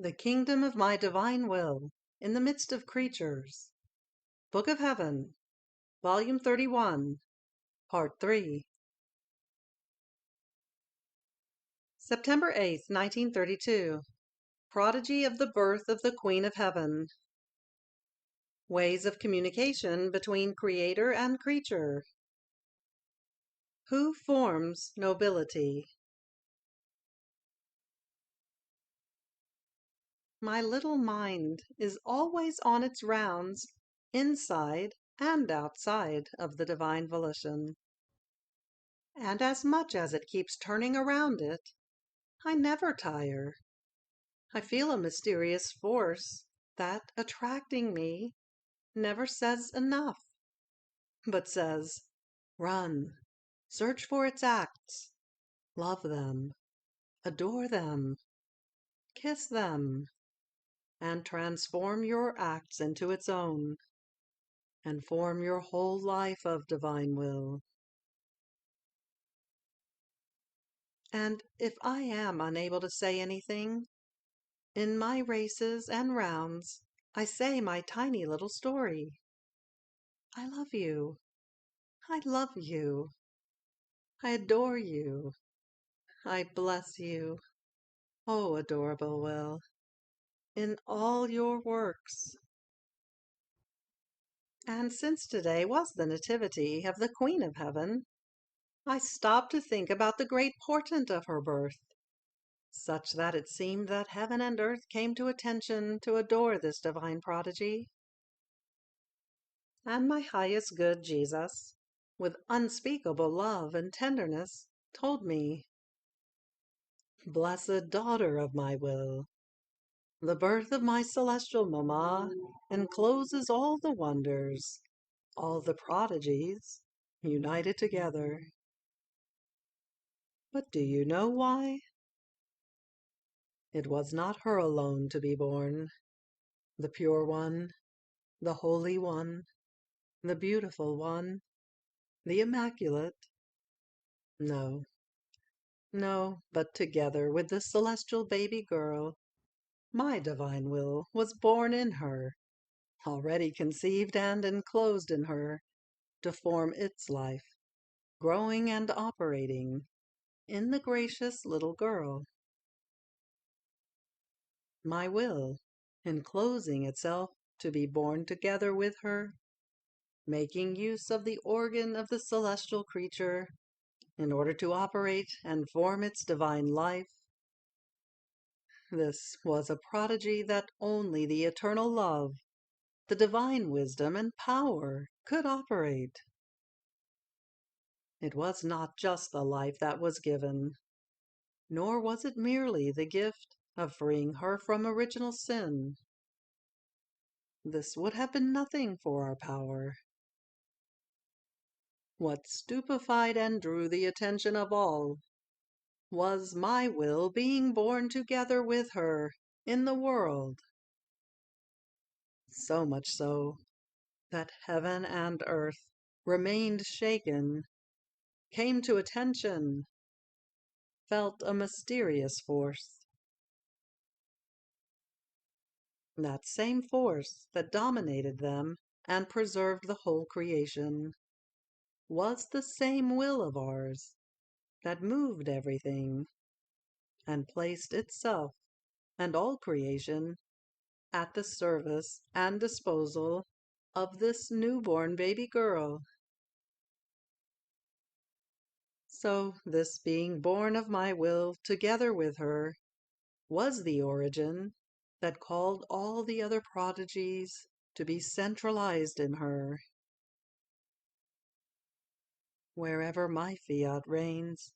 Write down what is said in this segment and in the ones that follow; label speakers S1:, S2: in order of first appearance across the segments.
S1: The kingdom of my divine will in the midst of creatures. Book of Heaven, Volume 31, Part 3. September 8th, 1932. Prodigy of the birth of the Queen of Heaven. Ways of communication between creator and creature. Who forms nobility? My little mind is always on its rounds, inside and outside of the divine volition. And as much as it keeps turning around it, I never tire. I feel a mysterious force that, attracting me, never says enough, but says, run, search for its acts, love them, adore them, kiss them, and transform your acts into its own, and form your whole life of divine will. And if I am unable to say anything, in my races and rounds I say my tiny little story. I love you. I love you. I adore you. I bless you, O adorable will, in all your works. And since today was the nativity of the Queen of Heaven, I stopped to think about the great portent of her birth, such that it seemed that heaven and earth came to attention to adore this divine prodigy. And my highest good Jesus, with unspeakable love and tenderness, told me, blessed daughter of my will, the birth of my celestial mamma encloses all the wonders, all the prodigies, united together. But do you know why? It was not her alone to be born, the pure one, the holy one, the beautiful one, the immaculate. No, no, but together with the celestial baby girl, my divine will was born in her, already conceived and enclosed in her, to form its life, growing and operating, in the gracious little girl. My will, enclosing itself to be born together with her, making use of the organ of the celestial creature in order to operate and form its divine life. This was a prodigy that only the eternal love, the divine wisdom and power could operate. It was not just the life that was given, nor was it merely the gift of freeing her from original sin. This would have been nothing for our power. What stupefied and drew the attention of all was my will being born together with her in the world. So much so that heaven and earth remained shaken, came to attention, felt a mysterious force. That same force that dominated them and preserved the whole creation was the same will of ours that moved everything and placed itself and all creation at the service and disposal of this newborn baby girl. So this being born of my will together with her was the origin that called all the other prodigies to be centralized in her. Wherever my Fiat reigns,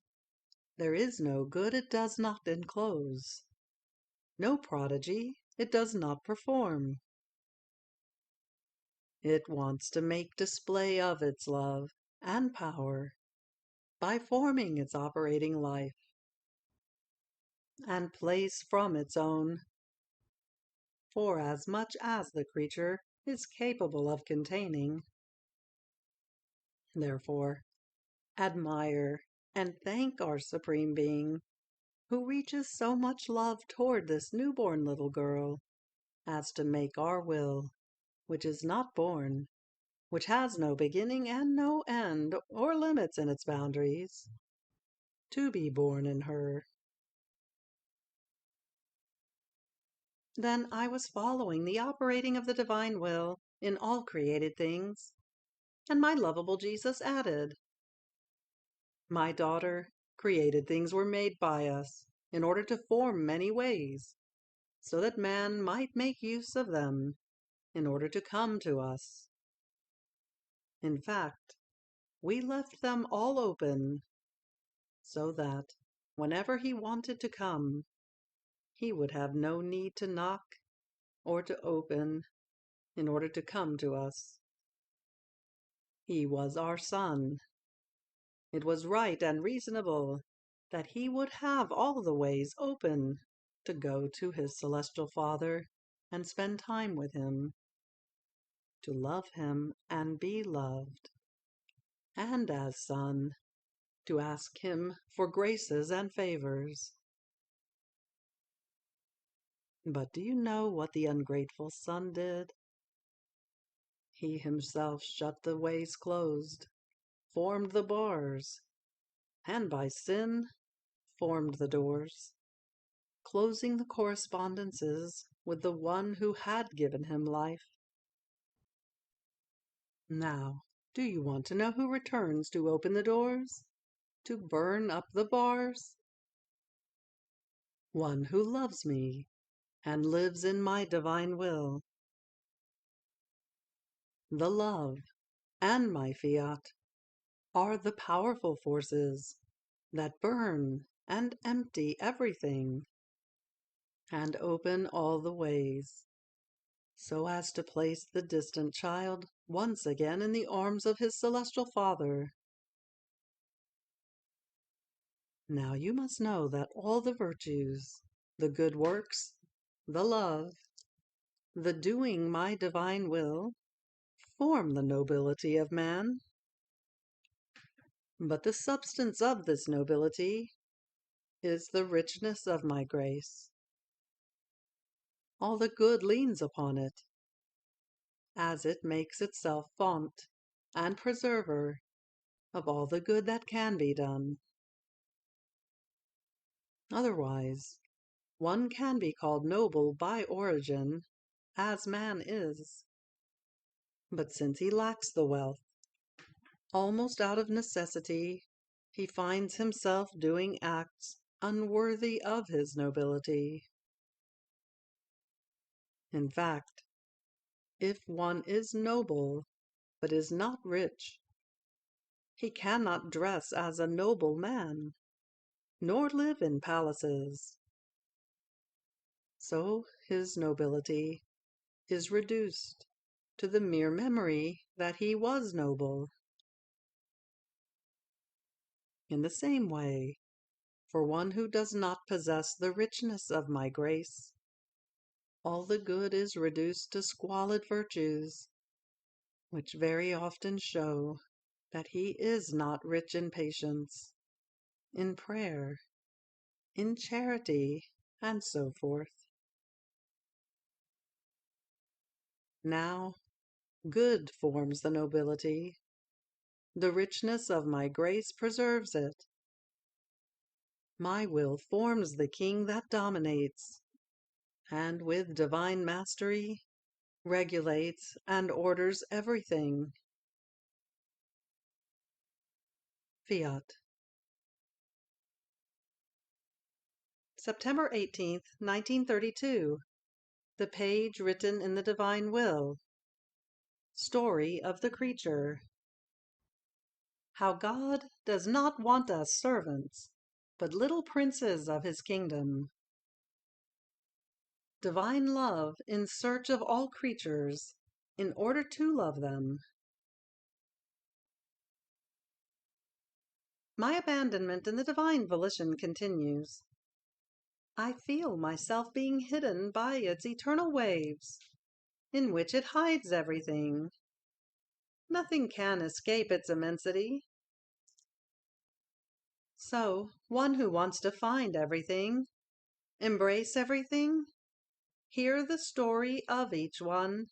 S1: there is no good it does not enclose, no prodigy it does not perform. It wants to make display of its love and power by forming its operating life, and place from its own, for as much as the creature is capable of containing. Therefore, admire and thank our Supreme Being who reaches so much love toward this newborn little girl as to make our will, which is not born, which has no beginning and no end or limits in its boundaries, to be born in her. Then I was following the operating of the divine will in all created things, and my lovable Jesus added, "My daughter, created things were made by us in order to form many ways, so that man might make use of them in order to come to us. In fact, we left them all open, so that, whenever he wanted to come, he would have no need to knock or to open in order to come to us. He was our Son. It was right and reasonable that he would have all the ways open to go to his celestial Father and spend time with him, to love him and be loved, and as Son, to ask him for graces and favors. But do you know what the ungrateful Son did? He himself shut the ways closed, formed the bars, and by sin formed the doors, closing the correspondences with the one who had given him life. Now, do you want to know who returns to open the doors, to burn up the bars? One who loves me and lives in my divine will. The love and my fiat are the powerful forces that burn and empty everything and open all the ways, so as to place the distant child once again in the arms of his celestial Father. Now you must know that all the virtues, the good works, the love, the doing my divine will, form the nobility of man. But the substance of this nobility is the richness of my grace. All the good leans upon it, as it makes itself font and preserver of all the good that can be done. Otherwise, one can be called noble by origin, as man is. But since he lacks the wealth, almost out of necessity, he finds himself doing acts unworthy of his nobility. In fact, if one is noble but is not rich, he cannot dress as a noble man, nor live in palaces. So his nobility is reduced to the mere memory that he was noble. In the same way, for one who does not possess the richness of my grace, all the good is reduced to squalid virtues, which very often show that he is not rich in patience, in prayer, in charity, and so forth. Now, good forms the nobility. The richness of my grace preserves it. My will forms the king that dominates, and with divine mastery regulates and orders everything. Fiat. September 18th, 1932. The page written in the divine will. Story of the creature. How God does not want us servants, but little princes of his kingdom. Divine love in search of all creatures, in order to love them. My abandonment in the divine volition continues. I feel myself being hidden by its eternal waves, in which it hides everything. Nothing can escape its immensity. So, one who wants to find everything, embrace everything, hear the story of each one,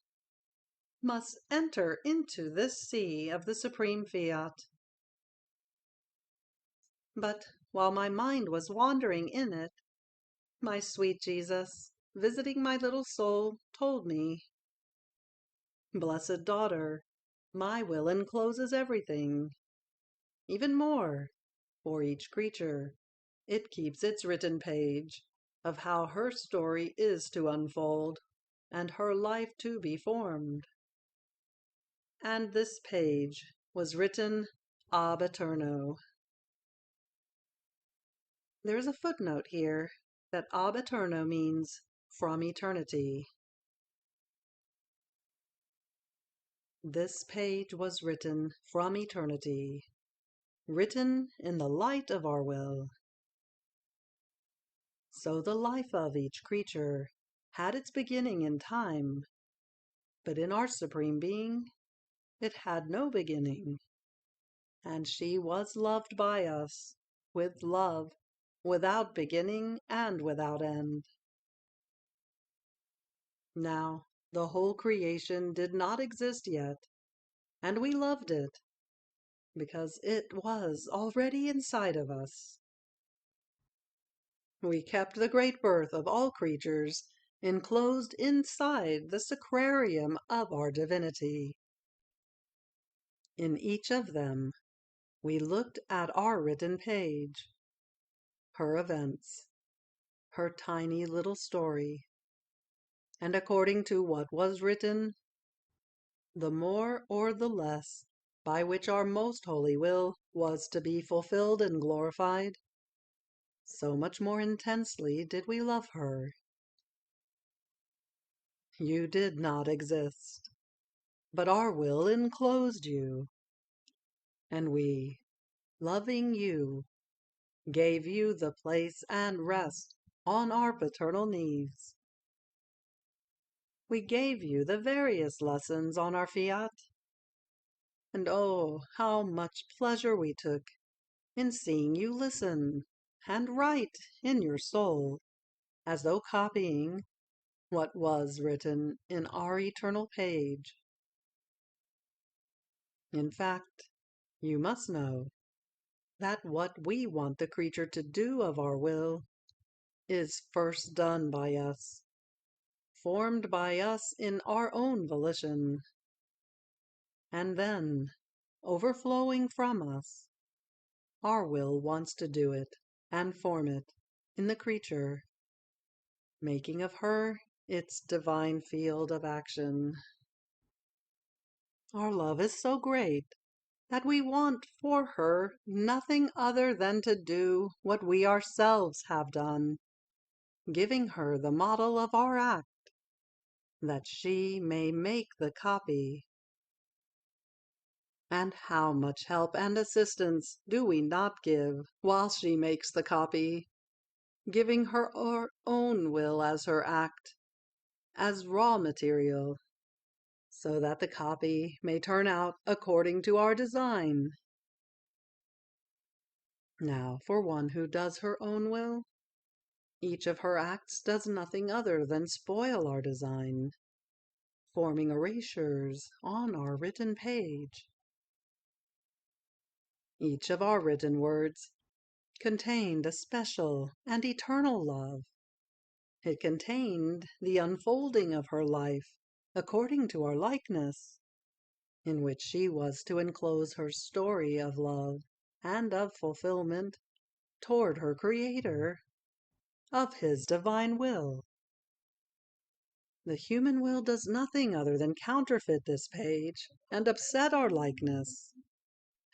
S1: must enter into this sea of the supreme Fiat. But while my mind was wandering in it, my sweet Jesus, visiting my little soul, told me, "Blessed daughter, my will encloses everything, even more, for each creature. It keeps its written page of how her story is to unfold and her life to be formed." And this page was written ab eterno. There is a footnote here that ab eterno means from eternity. This page was written from eternity, written in the light of our will. So the life of each creature had its beginning in time, but in our Supreme Being it had no beginning, and she was loved by us with love without beginning and without end. Now, the whole creation did not exist yet, and we loved it because it was already inside of us. We kept the great birth of all creatures enclosed inside the sacrarium of our divinity. In each of them, we looked at our written page, her events, her tiny little story, and according to what was written, the more or the less by which our most holy will was to be fulfilled and glorified, so much more intensely did we love her. You did not exist, but our will enclosed you, and we, loving you, gave you the place and rest on our paternal knees. We gave you the various lessons on our Fiat, and oh, how much pleasure we took in seeing you listen and write in your soul, as though copying what was written in our eternal page. In fact, you must know that what we want the creature to do of our will is first done by us, formed by us in our own volition, and then, overflowing from us, our will wants to do it and form it in the creature, making of her its divine field of action. Our love is so great that we want for her nothing other than to do what we ourselves have done, giving her the model of our act, that she may make the copy. And how much help and assistance do we not give while she makes the copy, giving her our own will as her act, as raw material, so that the copy may turn out according to our design. Now, for one who does her own will, each of her acts does nothing other than spoil our design, forming erasures on our written page. Each of our written words contained a special and eternal love. It contained the unfolding of her life according to our likeness, in which she was to enclose her story of love and of fulfillment toward her Creator, of His divine will. The human will does nothing other than counterfeit this page and upset our likeness,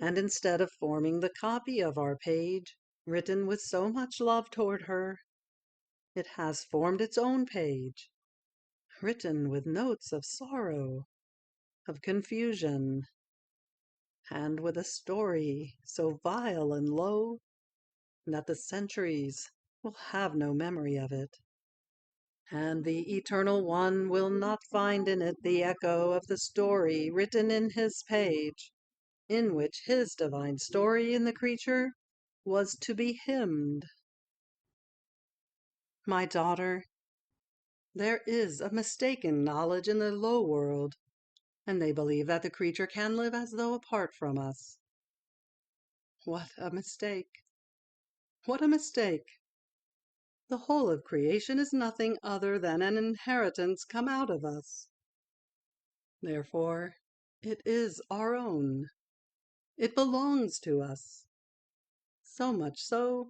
S1: and instead of forming the copy of our page, written with so much love toward her, it has formed its own page, written with notes of sorrow, of confusion, and with a story so vile and low that the centuries will have no memory of it, and the Eternal One will not find in it the echo of the story written in His page, in which His divine story in the creature was to be hymned. My daughter, there is a mistaken knowledge in the low world, and they believe that the creature can live as though apart from us. What a mistake! What a mistake! The whole of creation is nothing other than an inheritance come out of us. Therefore, it is our own. It belongs to us. So much so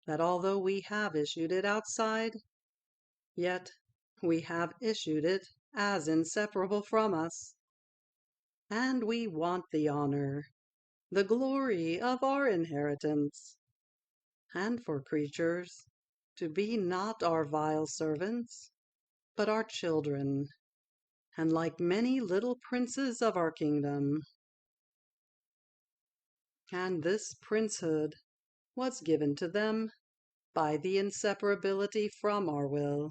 S1: that although we have issued it outside, yet we have issued it as inseparable from us. And we want the honor, the glory of our inheritance, and for creatures to be not our vile servants, but our children, and like many little princes of our kingdom. And this princehood was given to them by the inseparability from our will.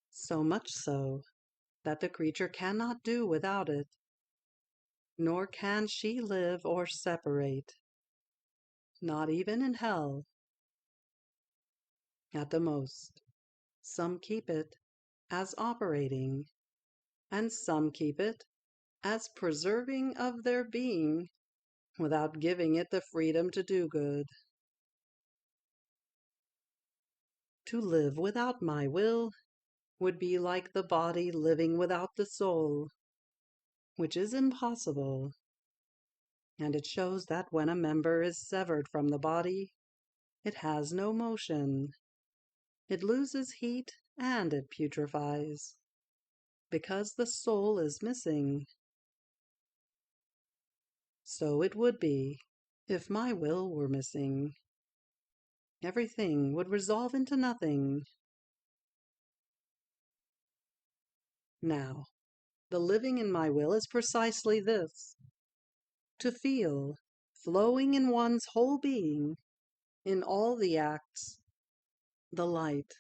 S1: So much so that the creature cannot do without it, nor can she live or separate, not even in hell. At the most, some keep it as operating, and some keep it as preserving of their being without giving it the freedom to do good. To live without my will would be like the body living without the soul, which is impossible, and it shows that when a member is severed from the body, it has no motion, it loses heat, and it putrefies, because the soul is missing. So it would be if my will were missing. Everything would resolve into nothing. Now, the living in my will is precisely this: to feel, flowing in one's whole being, in all the acts, the light,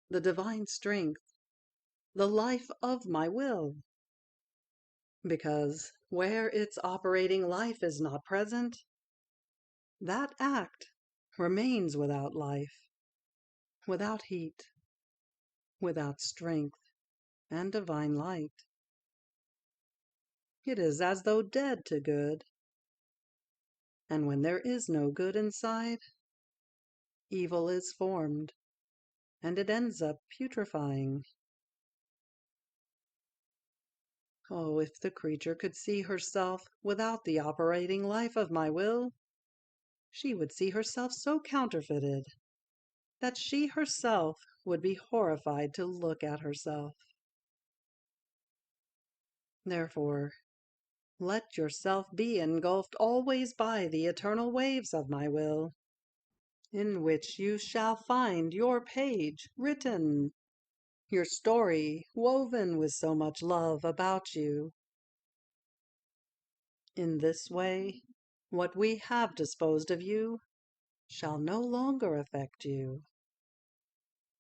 S1: the divine strength, the life of my will. Because where its operating life is not present, that act remains without life, without heat, without strength and divine light. It is as though dead to good. And when there is no good inside, evil is formed, and it ends up putrefying. Oh, if the creature could see herself without the operating life of my will, she would see herself so counterfeited that she herself would be horrified to look at herself. Therefore, let yourself be engulfed always by the eternal waves of my will, in which you shall find your page written, your story woven with so much love about you. In this way, what we have disposed of you shall no longer affect you.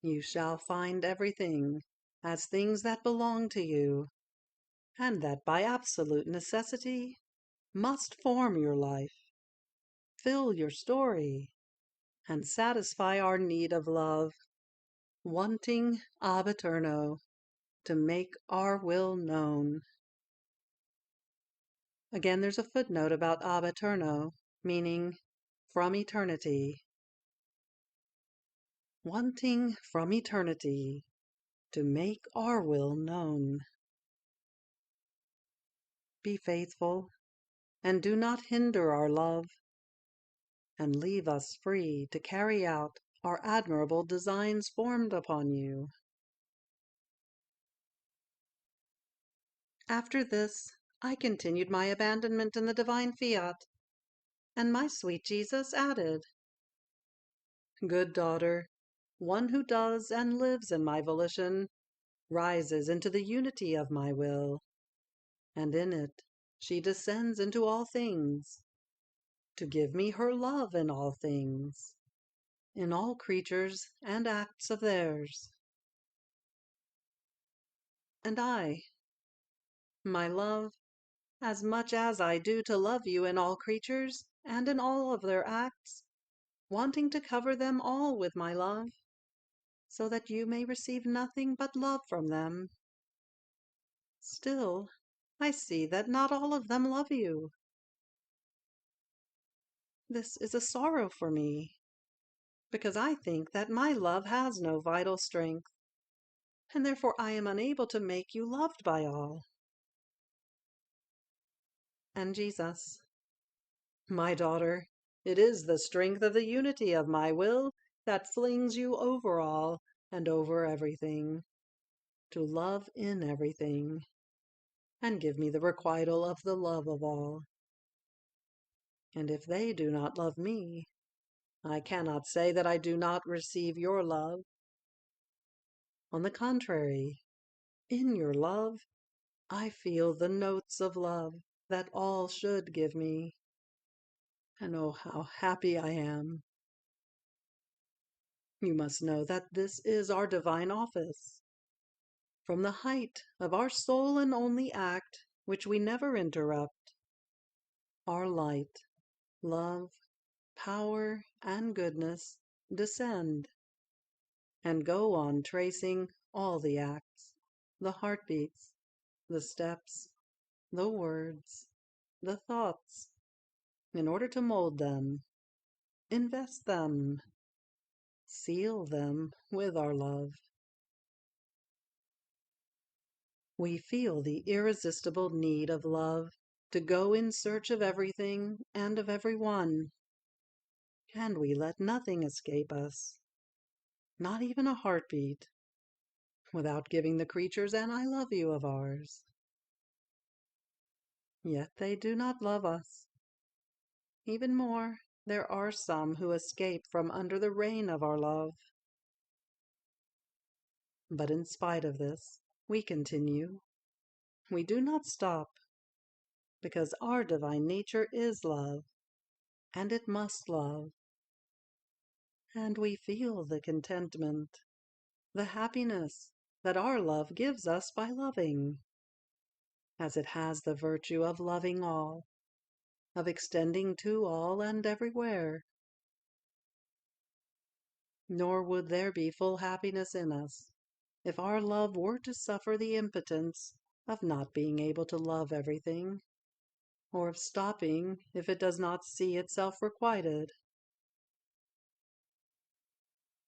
S1: You shall find everything as things that belong to you, and that by absolute necessity must form your life, fill your story, and satisfy our need of love, wanting ab eterno to make our will known. Again, there's a footnote about ab eterno, meaning from eternity. Wanting from eternity to make our will known. Be faithful, and do not hinder our love, and leave us free to carry out our admirable designs formed upon you. After this, I continued my abandonment in the divine Fiat, and my sweet Jesus added, "Good daughter, one who does and lives in my volition rises into the unity of my will, and in it she descends into all things, to give me her love in all things, in all creatures and acts of theirs. And I, my love, as much as I do to love you in all creatures, and in all of their acts, wanting to cover them all with my love, so that you may receive nothing but love from them. Still, I see that not all of them love you. This is a sorrow for me, because I think that my love has no vital strength, and therefore I am unable to make you loved by all. And Jesus, my daughter, it is the strength of the unity of my will that flings you over all and over everything, to love in everything, and give me the requital of the love of all. And if they do not love me, I cannot say that I do not receive your love. On the contrary, in your love, I feel the notes of love that all should give me. And oh, how happy I am. You must know that this is our divine office. From the height of our sole and only act, which we never interrupt, our light, love, power, and goodness descend and go on tracing all the acts, the heartbeats, the steps, the words, the thoughts, in order to mold them, invest them, seal them with our love. We feel the irresistible need of love to go in search of everything and of everyone, and we let nothing escape us, not even a heartbeat, without giving the creatures an I love you of ours. Yet they do not love us. Even more, there are some who escape from under the reign of our love. But in spite of this, we continue. We do not stop, because our divine nature is love, and it must love. And we feel the contentment, the happiness that our love gives us by loving, as it has the virtue of loving all, of extending to all and everywhere. Nor would there be full happiness in us if our love were to suffer the impotence of not being able to love everything, or of stopping if it does not see itself requited.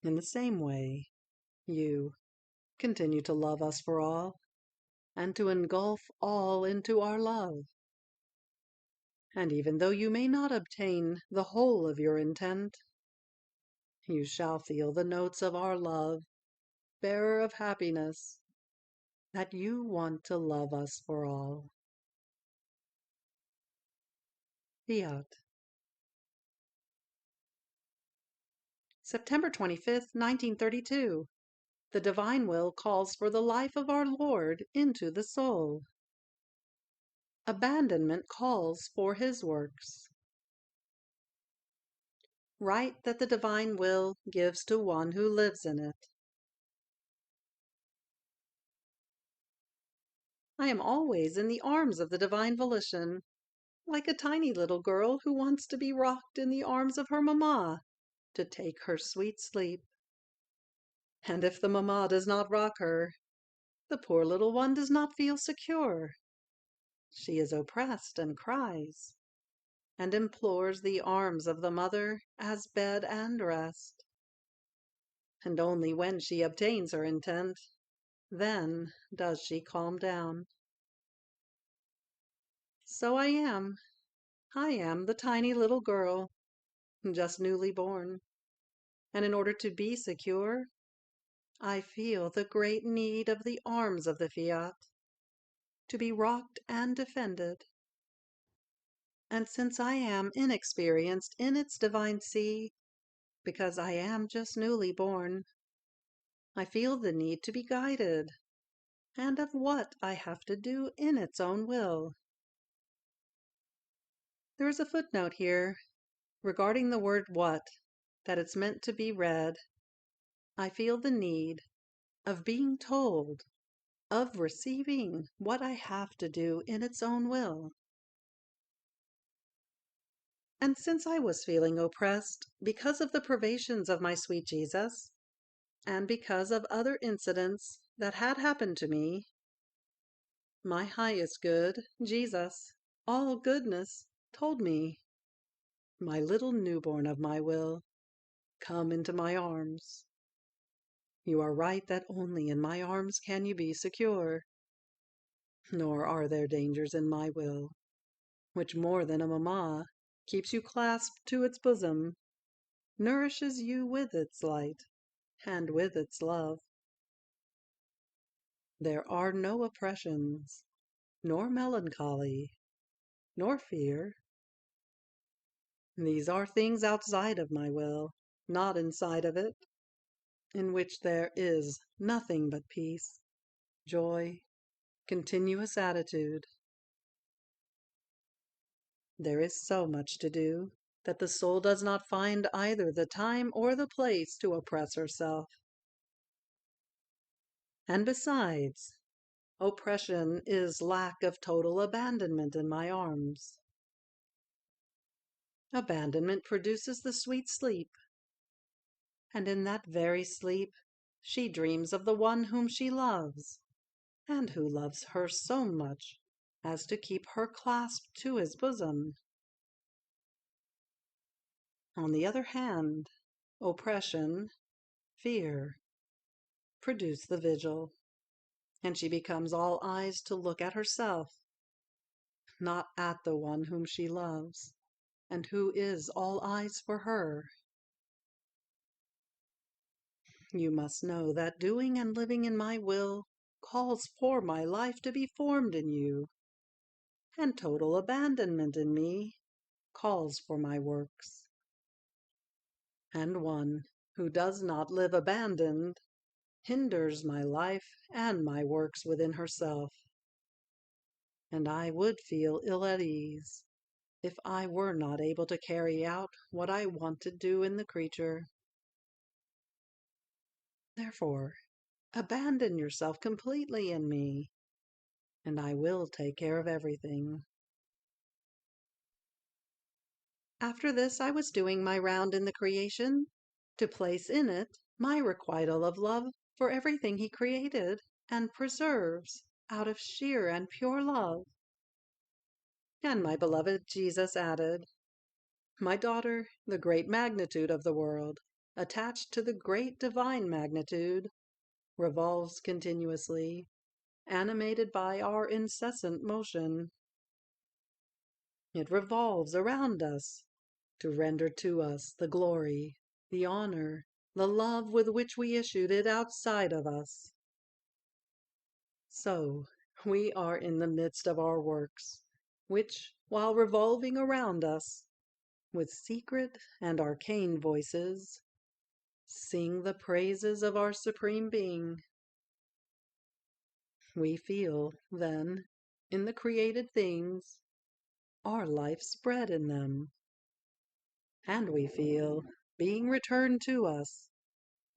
S1: In the same way, you continue to love us for all, and to engulf all into our love. And even though you may not obtain the whole of your intent, you shall feel the notes of our love, bearer of happiness, that you want to love us for all. Fiat. September 25th, 1932. The divine will calls for the life of our Lord into the soul. Abandonment calls for his works. Right that the divine will gives to one who lives in it. I am always in the arms of the divine volition, like a tiny little girl who wants to be rocked in the arms of her mamma to take her sweet sleep. And if the mamma does not rock her, the poor little one does not feel secure. She is oppressed and cries, and implores the arms of the mother as bed and rest. And only when she obtains her intent, then does she calm down. So I am the tiny little girl, just newly born, and in order to be secure, I feel the great need of the arms of the Fiat, to be rocked and defended. And since I am inexperienced in its divine sea, because I am just newly born, I feel the need to be guided, and of what I have to do in its own will. There is a footnote here regarding the word what, that it's meant to be read. I feel the need of being told, of receiving what I have to do in its own will. And since I was feeling oppressed because of the privations of my sweet Jesus, and because of other incidents that had happened to me, my highest good, Jesus, all goodness, told me, my little newborn of my will, come into my arms. You are right that only in my arms can you be secure, nor are there dangers in my will, which more than a mamma keeps you clasped to its bosom, nourishes you with its light, and with its love. There are no oppressions, nor melancholy, nor fear. These are things outside of my will, not inside of it, in which there is nothing but peace, joy, continuous attitude. There is so much to do that the soul does not find either the time or the place to oppress herself. And besides, oppression is lack of total abandonment in my arms. Abandonment produces the sweet sleep, and in that very sleep she dreams of the one whom she loves, and who loves her so much as to keep her clasped to his bosom. On the other hand, oppression, fear, produce the vigil, and she becomes all eyes to look at herself, not at the one whom she loves, and who is all eyes for her. You must know that doing and living in my will calls for my life to be formed in you, and total abandonment in me calls for my works. And one who does not live abandoned hinders my life and my works within herself, and I would feel ill at ease if I were not able to carry out what I want to do in the creature. Therefore, abandon yourself completely in me, and I will take care of everything. After this I was doing my round in the creation, to place in it my requital of love for everything he created and preserves out of sheer and pure love. And my beloved Jesus added, my daughter, the great magnitude of the world, attached to the great divine magnitude, revolves continuously, animated by our incessant motion. It revolves around us, to render to us the glory, the honor, the love with which we issued it outside of us. So we are in the midst of our works, which, while revolving around us, with secret and arcane voices, sing the praises of our Supreme Being. We feel, then, in the created things, our life spread in them. And we feel, being returned to us,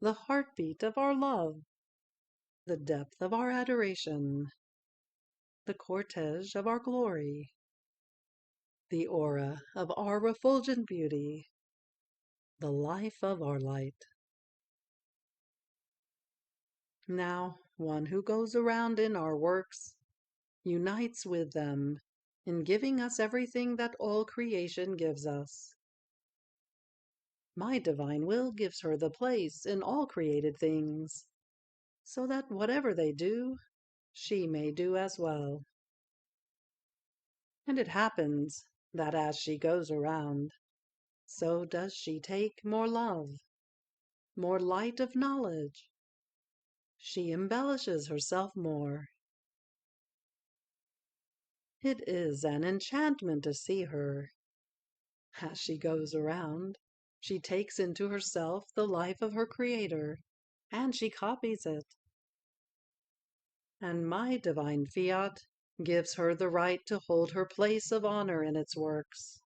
S1: the heartbeat of our love, the depth of our adoration, the cortege of our glory, the aura of our refulgent beauty, the life of our light. Now, one who goes around in our works unites with them in giving us everything that all creation gives us. My divine will gives her the place in all created things, so that whatever they do, she may do as well. And it happens that as she goes around, so does she take more love, more light of knowledge. She embellishes herself more. It is an enchantment to see her. As she goes around, she takes into herself the life of her Creator, and she copies it. And my divine Fiat gives her the right to hold her place of honor in its works.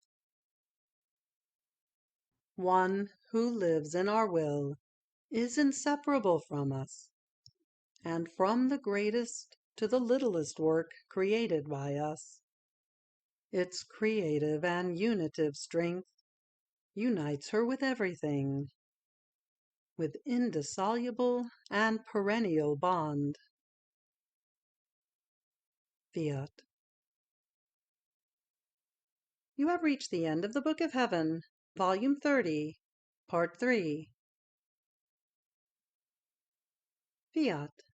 S1: One who lives in our will is inseparable from us, and from the greatest to the littlest work created by us. Its creative and unitive strength unites her with everything, with indissoluble and perennial bond. Fiat. You have reached the end of the Book of Heaven, Volume 30, Part 3. Fiat.